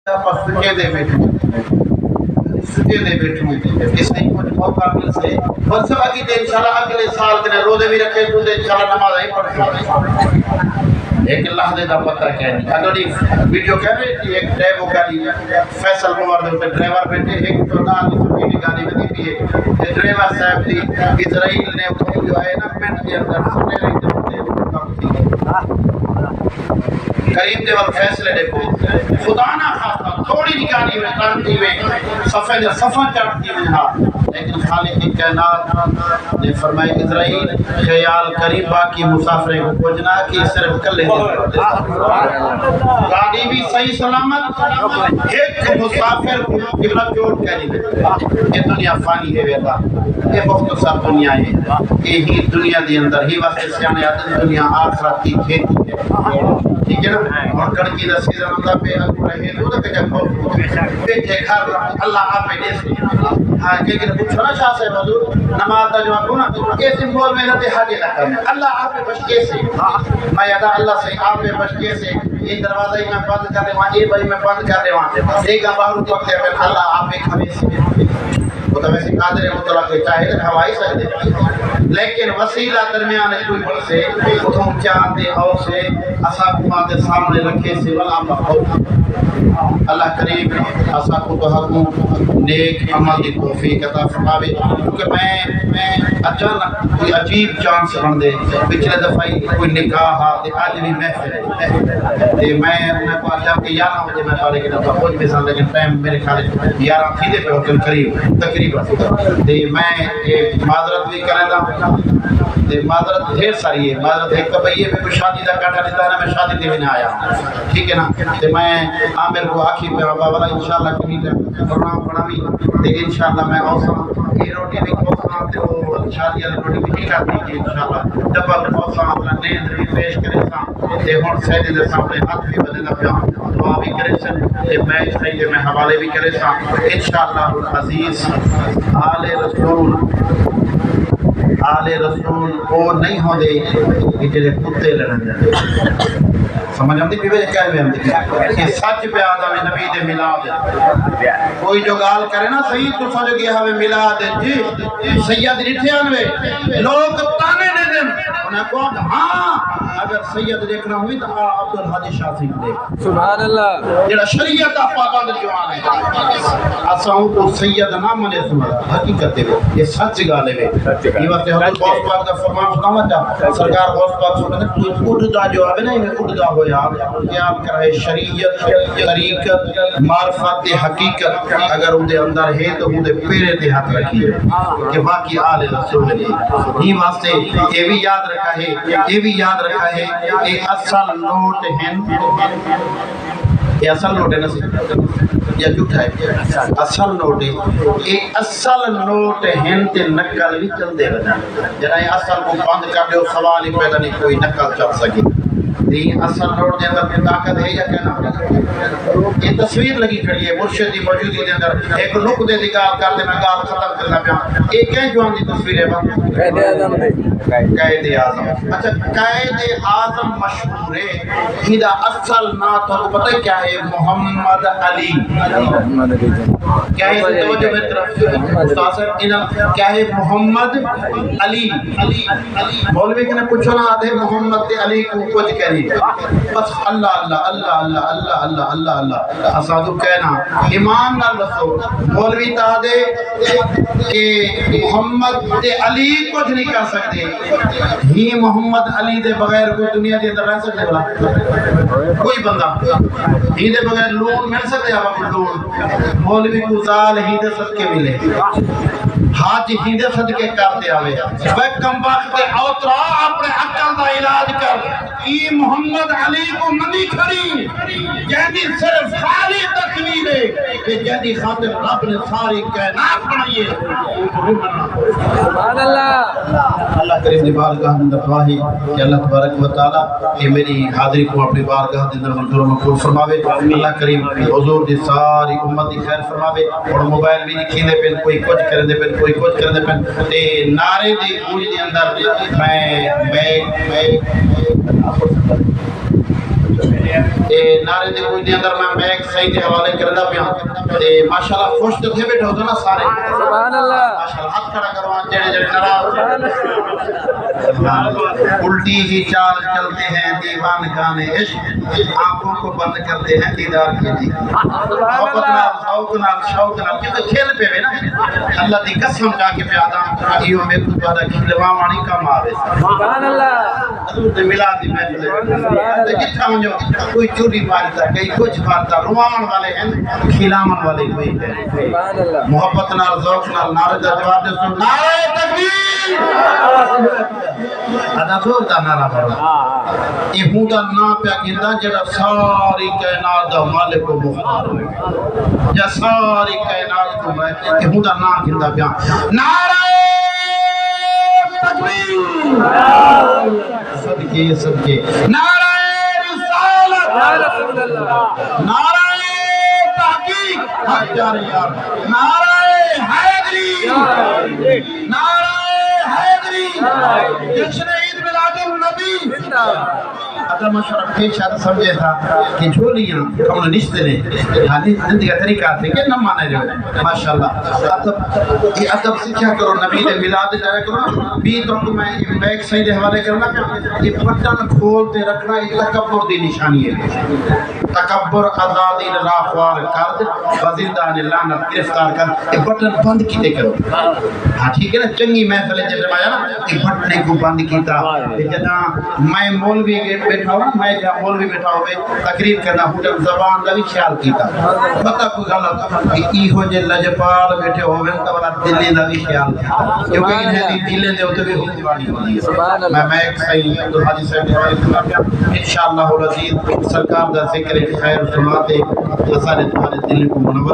سجے دے بیٹھوں سجے دے بیٹھوں اس نہیں کچھ موقع مل سے اور سب اگلے انشاءاللہ اگلے سال کے روزے بھی رکھے تو انشاءاللہ نماز ہی پڑھے ایک اللہ دے دا پتہ کہنی اگلی ویڈیو کہہ رہے تھی ایک ڈرائیو گاڑی فیصل موار دے ڈرائیور بیٹھے ایک تو نال کی گاڑی میں دی ہے ڈرائیور صاحب دی اسرائیل نے جو ہے نا پینٹ کے اندر سنے رہی قریب دے وقت فیصلے دیکھو خدا نہ خاصا تھوڑی نگاہی میں کرتی میں صفحے دے صفحہ چڑھتی میں ہاں لیکن خالق کائنات نے فرمایا اسرائیل خیال قریب باقی مسافرے کو پہنچنا کہ صرف کلے گاڑی بھی صحیح سلامت ایک مسافر کو قبلہ چوٹ کہنی یہ دنیا فانی ہے ویتا یہ مختصر دنیا ہے یہی دنیا دی اندر ہی واسطے سیانے آدھن دنیا آخرت کی کھیتی ہے ٹھیک ہے نا اور کڑکی دا سیزن ہوتا پہ اگر رہے دو دا کجا کھوٹ بیٹھے گھر اللہ آپ دے سے ہاں کہ پوچھنا شاہ صاحب حضور نماز دا جواب ہونا یہ سمبول میں رہتے حاجی نہ کرنے اللہ آپ بچ کے سے میں یادا اللہ سے آپ بچ کے سے یہ دروازہ ہی میں بند کر دے وہاں یہ بھائی میں بند کر دے وہاں ایک باہر تو وقت ہے اللہ آپ ایک ہمیں سے وہ تو ویسے قادر مطلق کے چاہے ہوائی سکتے لیکن وسیلہ درمیان کوئی بڑھ سے اتھوں چاہتے اور سے اصحابات سامنے رکھے سے ولا مخوف اللہ کریم اصحابوں کو حکم نیک عمل کی توفیق عطا فرماوے کیونکہ میں اچانک کوئی عجیب چانس بن دے پچھلے دفعہ کوئی نکاح تے آج بھی محفل ہے تے میں انہیں کو آجا کہ 11 بجے میں پارے کے دفعہ پہنچ بھی سن لیکن ٹائم میرے خیال 11 تھی دے پہ ہوتے قریب تقریبا تے میں معذرت بھی کریں دا معذرت ڈھیر ساری ہے معذرت ایک تو بھئی یہ بھی شادی دا کاٹا دیتا ہے نا میں شادی دے بھی نہ آیا ٹھیک ہے نا تے میں عامر کو آکھی پہ بابا والا انشاءاللہ کبھی پروگرام بناوی تے انشاءاللہ میں اوسا یہ روٹی بھی اوسا تے وہ شادی والی روٹی بھی کھاتی کہ انشاءاللہ ڈبل اوسا اپنا نیند بھی پیش کرے سا تے ہن سیدی دے سامنے ہاتھ بھی بدے نہ پیا دعا بھی کرے سن تے میں صحیح میں حوالے بھی کرے سا انشاءاللہ العزیز آل رسول وہ نہیں ہوں دے کہ جلے کتے لڑن جائے سمجھ آمدی پیوے کیا ہے ہم کہ سچ پہ آدم نبی دے ملاد کوئی جو گال کرے نا صحیح تو سمجھ گیا ہمیں ملاد جی سید رٹھیانوے لوگ تانے دے دیں انہیں کہا ہاں اگر سید دیکھنا ہوئی تو عبد الحادی شاہ سنگھ دے سبحان اللہ جڑا شریعت پابند جوان ہے اساں کو سید نہ منے سنا حقیقت ہے یہ سچ گالے میں یہ واسطے حضرت غوث پاک کا فرمان سنا تھا سرکار غوث پاک سنا تو اٹھتا جو ہے نا یہ اٹھتا ہو یا قیام کرے شریعت طریقت معرفت حقیقت اگر ان دے اندر ہے تو ان دے پیرے تے ہاتھ رکھیے کہ باقی آل رسول نے یہ واسطے یہ بھی یاد رکھا ہے یہ بھی یاد رکھا ہے کہ اصل نوٹ ہیں یہ اصل نوٹ ہے نا یا جھوٹا ہے اصل نوٹ ہے یہ اصل نوٹ ہیں تے نقل بھی چل دے رہا جنا یہ اصل کو بند کر دے سوال ہی پیدا نہیں کوئی نقل چل سکے یہ اصل نوٹ دے اندر طاقت ہے یا کہنا یہ تصویر لگی کھڑی ہے مرشد دی موجودگی دے اندر ایک نقطے دی گال کر دے میں گال ختم کرنا پیا یہ کہیں جوان دی تصویر ہے قائد اعظم دے قائد اعظم اچھا قائد اعظم مشہور ہے ہیدا اصل نا تو پتہ کیا ہے محمد علی کیا ہے توجہ میری طرف استاد صاحب کیا ہے محمد علی مولوی نے پوچھو نا آدھے محمد علی کو کچھ کہہ بس اللہ اللہ اللہ اللہ اللہ اللہ اللہ اللہ اسادو کہنا ایمان نہ رسو مولوی تا دے کہ محمد علی کچھ نہیں کر سکتے ہی محمد علی دے بغیر کوئی دنیا دے اندر رہ سکتے بلا کوئی بندہ ہی دے بغیر لون مل سکتے آپ کو لون مولوی کو زال ہی دے صدقے ملے حاج ہی دے صدقے کرتے آوے بے کم وقت اوترا اپنے عقل دا علاج کر ای محمد علی کو منی کھڑی جہدی صرف خالی تصویر ہے کہ جہدی خاطر رب نے ساری کائنات بنائی ہے سبحان اللہ اللہ کریم دی بارگاہ اندر دعا ہے کہ اللہ تبارک و تعالی یہ میری حاضری کو اپنی بارگاہ اندر منظور و مقبول فرماوے اللہ کریم حضور دی ساری امت دی خیر فرماوے اور موبائل بھی لکھی دے پن کوئی کچھ کرے دے پن کوئی کچھ کرے دے پن تے نعرے دی گونج دے اندر میں نعرے دے کوئی دے اندر میں ایک صحیح دے حوالے کردا پیا تے ماشاءاللہ خوش تے تھے بیٹھے ہو تو نا سارے سبحان اللہ ماشاءاللہ ہاتھ کھڑا کرو جڑے جڑے ناراض الٹی ہی چال چلتے ہیں دیوان گانے عشق آنکھوں کو بند کرتے ہیں دیدار کی جی محبت نال شوق نال کیونکہ کھیل پہ نا اللہ دی قسم جا کے پیادا ایو میں کو پیادا کھلوا وانی کم آوے سبحان اللہ حضور دے میلاد دی محفل تے کتھا ونجو کوئی چوری مارتا کئی کچھ مارتا روان والے ہیں کھلاون والے کوئی ہے سبحان اللہ محبت نال ذوق نال نعرے دا جواب دے سن نعرہ تکبیر ادا زور دا نعرہ پڑھا یہ ہوں دا نا پیا کیندا جڑا ساری کائنات دا مالک و مختار ہوئے یا ساری کائنات کو میں یہ ہوں دا نا کیندا پیا نعرہ تکبیر صدقے نعرہ رسالت یا رسول اللہ نعرہ تحقیق حق جاری یار نعرہ حیدری نعرہ حیدری جشن عید میلاد النبی عدم شرف کے شاید سمجھے تھا کہ جھولیاں کمل نشتے نے حالی زندگی کا طریقہ تھے کہ نہ مانے جو ماشاءاللہ یہ ادب سے کیا کرو نبی دے میلاد جائے کرو بھی تو میں بیک صحیح دے حوالے کرنا یہ بٹن کھولتے رکھنا یہ تکبر دی نشانی ہے تکبر آزادی اللہ خوار کر وزندان لعنت گرفتار کر یہ بٹن بند کیتے کرو ہاں ٹھیک ہے نا چنگی محفل ہے جب آیا نا یہ بٹنے کو بند کیتا جدا میں مولوی بیٹھا ہوں میں جہاں مولوی بیٹھا ہوئے تقریر کرنا ہوں جب زبان دا بھی خیال کیتا پتہ کوئی غلط کہ ای ہو جے لجپال بیٹھے ہوئے تو والا دلی دا بھی خیال کیتا کیونکہ انہیں دی دلیں دے ہوتے بھی ہوتی وانی ہوتی ہے میں ایک صحیح عبدالحاجی صاحب نے روایت کرنا پیا انشاءاللہ العزیز سرکار دا ذکر خیر سناتے ہزارے تمہارے دل کو منور